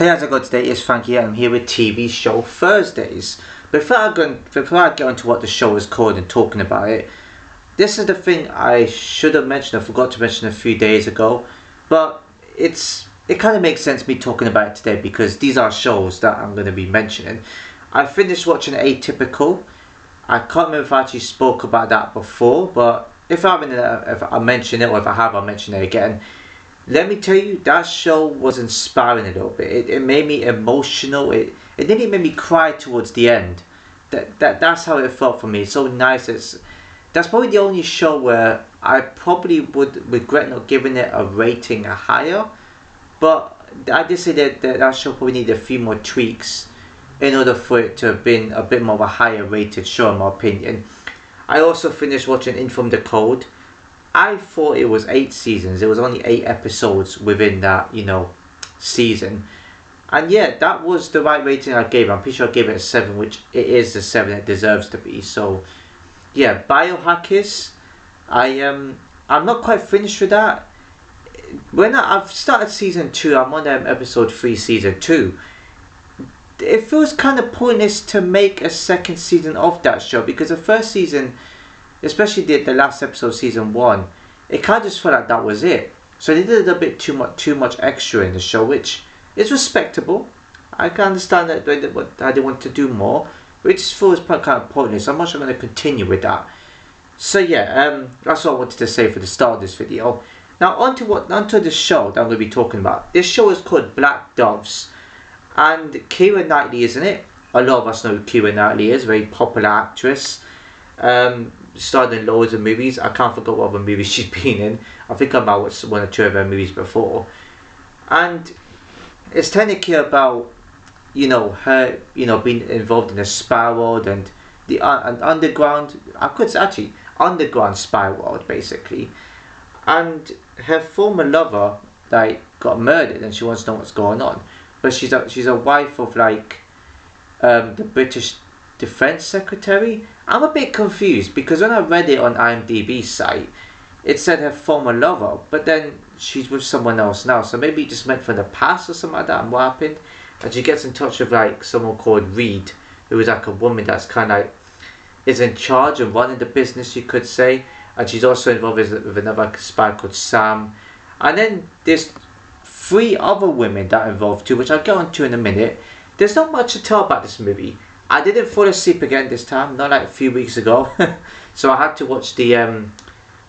Hey, how's it going today? It's Frankie. I'm here with TV show Thursdays. Before I get into what the show is called and talking about it, this is the thing I should have mentioned. I forgot to mention a few days ago, but it kind of makes sense me talking about it today because these are shows that I'm going to be mentioning. I finished watching Atypical. I can't remember if I actually spoke about that before, but if I haven't, if I mention it, or if I have, I'll mention it again. Let me tell you, that show was inspiring a little bit. It made me emotional. It nearly made me cry towards the end. That's how it felt for me. It's so nice. That's probably the only show where I probably would regret not giving it a rating higher. But I did say that show probably needed a few more tweaks in order for it to have been a bit more of a higher rated show in my opinion. I also finished watching In From the Cold. I thought it was 8 seasons. There was only 8 episodes within that, season. And yeah, that was the right rating I gave it. I'm pretty sure I gave it a 7, which it is the 7 it deserves to be. So yeah, Biohackers. I'm not quite finished with that. When I've started season 2, I'm on episode 3, season 2. It feels kind of pointless to make a second season of that show because the first season, especially the last episode, season 1, it kind of just felt like that was it. So they did a bit too much extra in the show, which is respectable. I can understand that they want to do more, but it just feels kind of pointless. I'm not sure I'm going to continue with that. So yeah, that's what I wanted to say for the start of this video. Now onto the show that I'm going to be talking about. This show is called Black Doves, and Keira Knightley is in it. A lot of us know who Keira Knightley is, very popular actress. Starred in loads of movies. I can't forget what other movies she's been in. I think I might watched 1 or 2 of her movies before. And it's technically about, her, being involved in the spy world and the underground. I could say actually underground spy world basically. And her former lover got murdered, and she wants to know what's going on. But she's a wife of the British Defense Secretary. I'm a bit confused because when I read it on IMDb's site, it said her former lover, but then she's with someone else now. So maybe it just meant from the past or something like that. And what happened? And she gets in touch with someone called Reed, who is a woman that's kind of is in charge and running the business, you could say. And she's also involved with another spy called Sam. And then there's 3 other women that are involved too, which I'll get on to in a minute. There's not much to tell about this movie. I didn't fall asleep again this time, not like a few weeks ago. So I had to watch the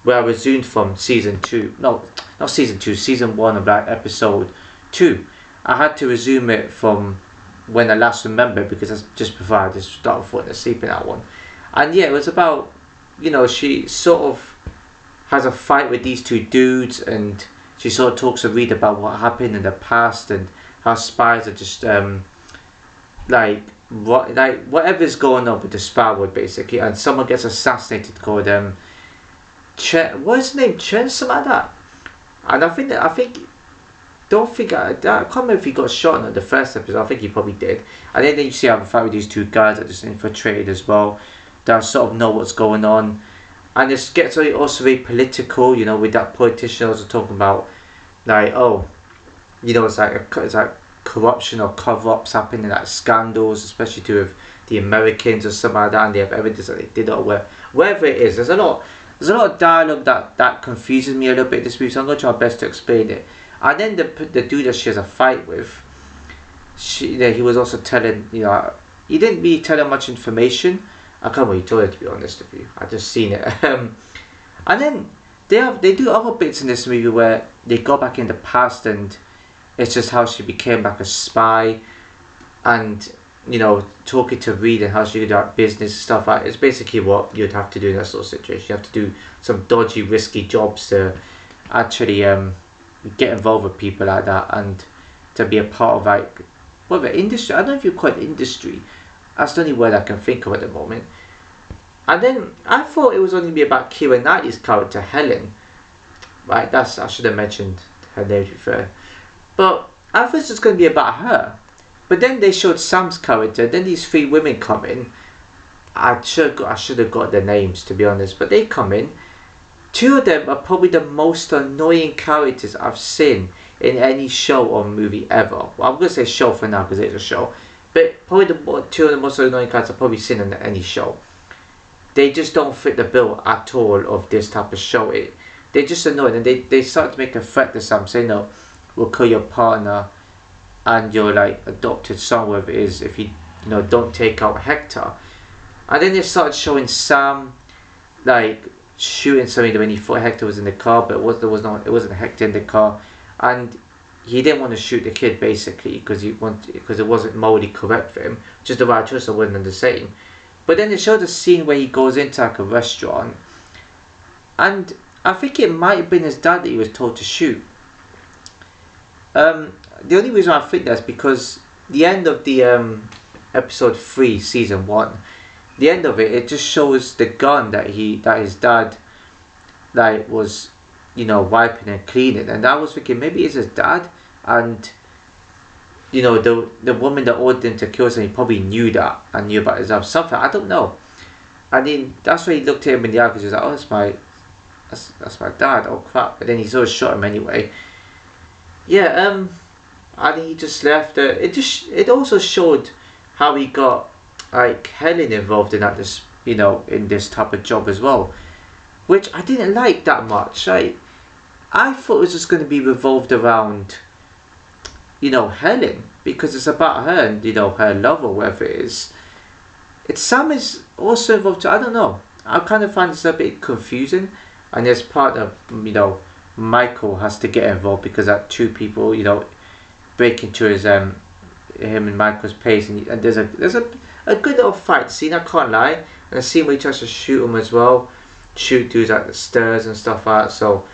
where I resumed from season 2. No, not season 2, season 1 of episode 2. I had to resume it from when I last remembered because that's just before I just started falling asleep in that one. And yeah, it was about, she sort of has a fight with these 2 dudes, and she sort of talks to Reed about what happened in the past and how spies are just whatever's going on with the spy world basically, and someone gets assassinated called what's his name, Chen, something like that. And I can't remember if he got shot in the first episode. I think he probably did. And then you see how the fight with these 2 guys that just infiltrated as well, that sort of know what's going on. And it gets also very political, with that politician also talking about it's like corruption or cover-ups happening, scandals, especially with the Americans or something like that, and they have evidence that they did it, or wherever it is. There's a lot of dialogue that confuses me a little bit this week, so I'm going to try my best to explain it. And then the dude that she has a fight with, he was also telling, he didn't really tell her much information. I can't really tell her, to be honest with you. I just seen it. And then they do other bits in this movie where they go back in the past, and it's just how she became a spy, and talking to Reed and how she did that business stuff. It's basically what you'd have to do in that sort of situation. You have to do some dodgy, risky jobs to actually get involved with people like that, and to be a part of the industry. I don't know if you call it industry. That's the only word I can think of at the moment. And then I thought it was only going to be about Keira Knightley's character, Helen. Right, I should have mentioned her name before. But I thought it was going to be about her. But then they showed Sam's character. Then these 3 women come in. I should have got their names, to be honest. But they come in. 2 of them are probably the most annoying characters I've seen in any show or movie ever. Well, I'm gonna say show for now because it's a show, but probably two of the most annoying characters I've probably seen in any show. They just don't fit the bill at all of this type of show. They're just annoying, and they start to make a threat to some, saying, "No, we'll kill your partner and your like adopted son, whatever it is, if you don't take out Hector." And then they started showing Sam like shooting somebody when he thought Hector was in the car, but it wasn't Hector in the car, and he didn't want to shoot the kid basically because it wasn't morally correct for him, which is the right choice. I wouldn't the same. But then they showed a scene where he goes into like a restaurant, and I think it might have been his dad that he was told to shoot. The only reason I think that's because the end of the episode 3 season 1, the end of it just shows the gun that his dad like was wiping and cleaning, and I was thinking maybe it's his dad, and the woman that ordered him to kill somebody probably knew that and knew about his dad, something, I don't know. And then that's why he looked at him in the eye, because he was like, oh, that's my dad, oh crap. But then he sort of shot him anyway. Yeah, and he just left. It also showed how he got like Helen involved in that, in this type of job as well, which I didn't like that much. I thought it was just going to be revolved around Helen, because it's about her and her love or whatever it is. Sam is also involved too. I don't know. I kind of find this a bit confusing, and his partner, Michael, has to get involved because that two people, break into his him and Michael's place, and there's a good little fight scene. I can't lie, and a scene where he tries to shoot him as well, shoot dudes at the stairs and stuff like that. So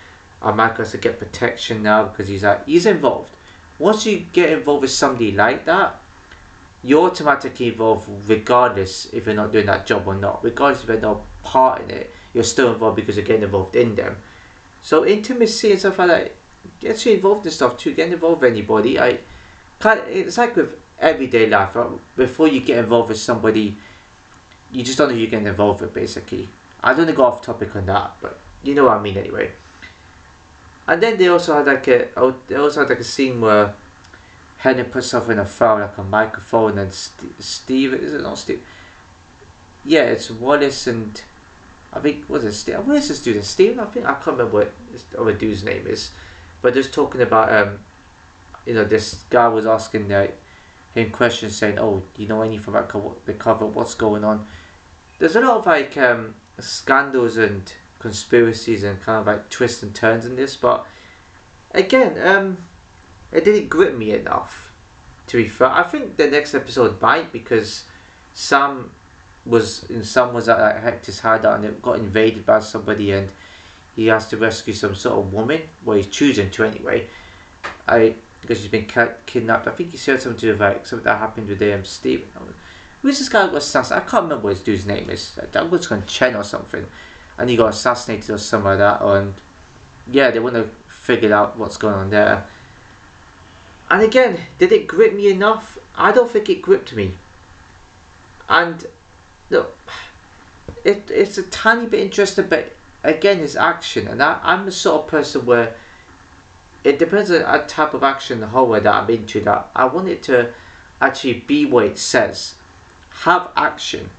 Michael has to get protection now because he's involved. Once you get involved with somebody like that, you're automatically involved regardless if you're not doing that job or not. Regardless if you're not part in it, you're still involved because you're getting involved in them. So intimacy and stuff like that, gets you involved in stuff too. Getting involved with anybody, it's like with everyday life. Right? Before you get involved with somebody, you just don't know who you're getting involved with. Basically, I don't want to go off topic on that, but you know what I mean anyway. And then they also had like a scene where Helen puts stuff in a file, like a microphone, and Steve, is it not Steve? Yeah, it's Wallace and I think, was it Steve? Where is this dude? Steve? I can't remember what this other dude's name is, but just talking about this guy was asking him questions, saying, "Oh, do you know anything about the cover? What's going on?" There's a lot of like scandals and conspiracies and kind of like twists and turns in this, but again, it didn't grip me enough, to be fair. I think the next episode might, because Sam was at Hector's hideout and it got invaded by somebody, and he has to rescue some sort of woman. Well, he's choosing to anyway. Because she's been kidnapped. I think he said something to do with like something that happened with Steve. Who's this guy who got assassinated? I can't remember what his dude's name is. That was called Chen or something, and he got assassinated or something like that. And yeah, they want to figure out what's going on there. And again, did it grip me enough? I don't think it gripped me. And look, it's a tiny bit interesting, but again, it's action, and I'm the sort of person where it depends on a type of action, the horror that I'm into, that I want it to actually be what it says, have action.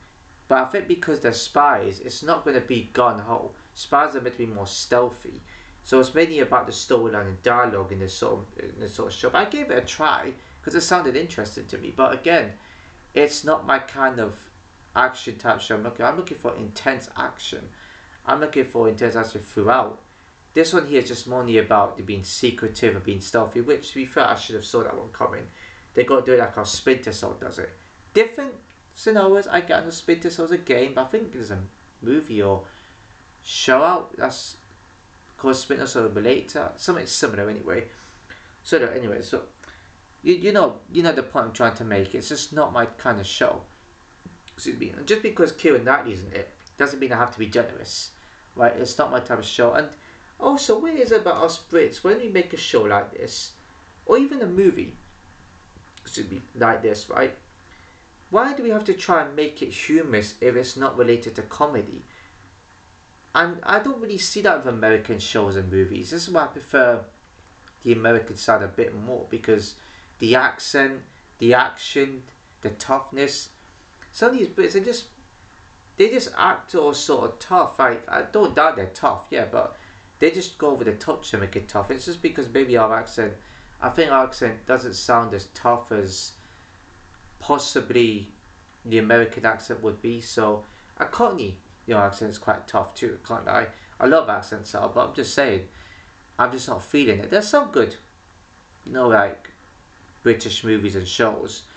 But I think because they're spies, it's not going to be gun-ho. Spies are meant to be more stealthy. So it's mainly about the storyline and dialogue in this sort of show. But I gave it a try because it sounded interesting to me. But again, it's not my kind of action type show. I'm looking for intense action. I'm looking for intense action throughout. This one here is just mainly about being secretive and being stealthy, which, to be fair, I should have saw that one coming. They got to do it like how Splinter Cell does it. Different scenarios, I get on Splinter Cell's a game, but I think there's a movie or show out that's called Splinter Cell related to something similar anyway. So anyway, so you know the point I'm trying to make. It's just not my kind of show. Excuse me. And just because Keira Knightley's in it doesn't mean I have to be generous, right? It's not my type of show. And also, what is it about us Brits when we make a show like this, or even a movie, excuse me, like this, right? Why do we have to try and make it humorous if it's not related to comedy? And I don't really see that with American shows and movies. This is why I prefer the American side a bit more, because the accent, the action, the toughness. Some of these Brits they just act all sort of tough. I don't doubt they're tough, yeah, but they just go over the top to make it tough. It's just because maybe I think our accent doesn't sound as tough as possibly the American accent would be. So a Cockney, accent is quite tough too, can't lie. I love accents but I'm just saying, I'm just not feeling it. There's some good, like British movies and shows.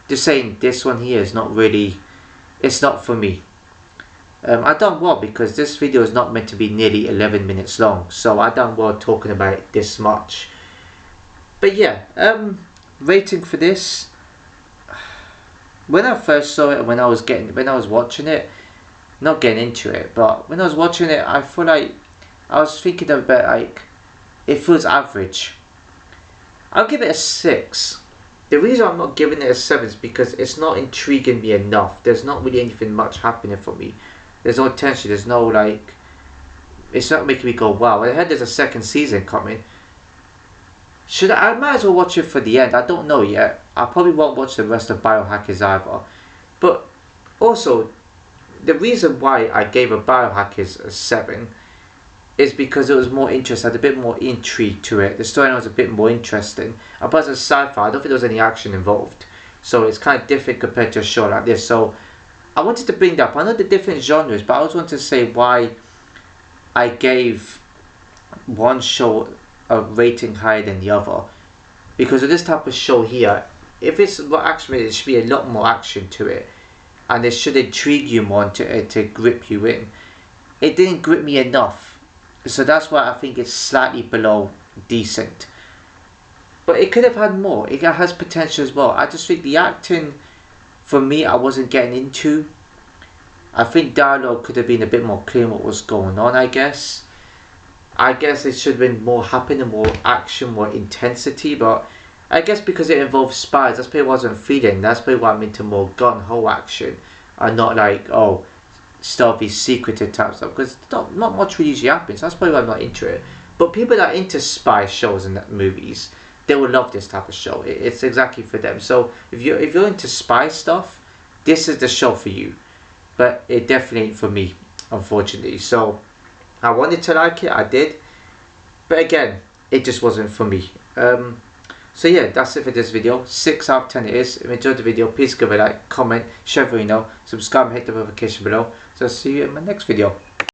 Just saying, this one here is not really, it's not for me. I done well because this video is not meant to be nearly 11 minutes long, so I done well talking about it this much. But yeah, rating for this. When I first saw it and when I was watching it, not getting into it, but when I was watching it, I feel like I was thinking about like it feels average. I'll give it a 6. The reason I'm not giving it a 7 is because it's not intriguing me enough. There's not really anything much happening for me. There's no tension. There's no like. It's not making me go wow. I heard there's a second season coming. I might as well watch it for the end. I don't know yet. I probably won't watch the rest of Biohackers either. But also, the reason why I gave a Biohackers a 7 is because it was more interesting. I had a bit more intrigue to it. The storyline was a bit more interesting. But as a sci-fi, I don't think there was any action involved. So it's kind of different compared to a show like this. So I wanted to bring that up. I know the different genres, but I also wanted to say why I gave one show a rating higher than the other. Because of this type of show here, if it's what action, there should be a lot more action to it, and it should intrigue you more to grip you in. It didn't grip me enough, so that's why I think it's slightly below decent. But it could have had more. It has potential as well. I just think the acting, for me, I wasn't getting into. I think dialogue could have been a bit more clear what was going on, I guess it should have been more happening, more action, more intensity, but I guess because it involves spies, that's probably what I wasn't feeling. That's probably why I'm into more gun-ho action and not like, stealthy, secretive type stuff, because not much really usually happens. That's probably why I'm not into it. But people that are into spy shows and movies, they will love this type of show. It's exactly for them. So if you're into spy stuff, this is the show for you. But it definitely ain't for me, unfortunately. So I wanted to like it, I did, but again, it just wasn't for me. So yeah, that's it for this video. 6 out of 10 it is. If you enjoyed the video, please give it a like, comment, share, subscribe, and hit the notification below. So I'll see you in my next video.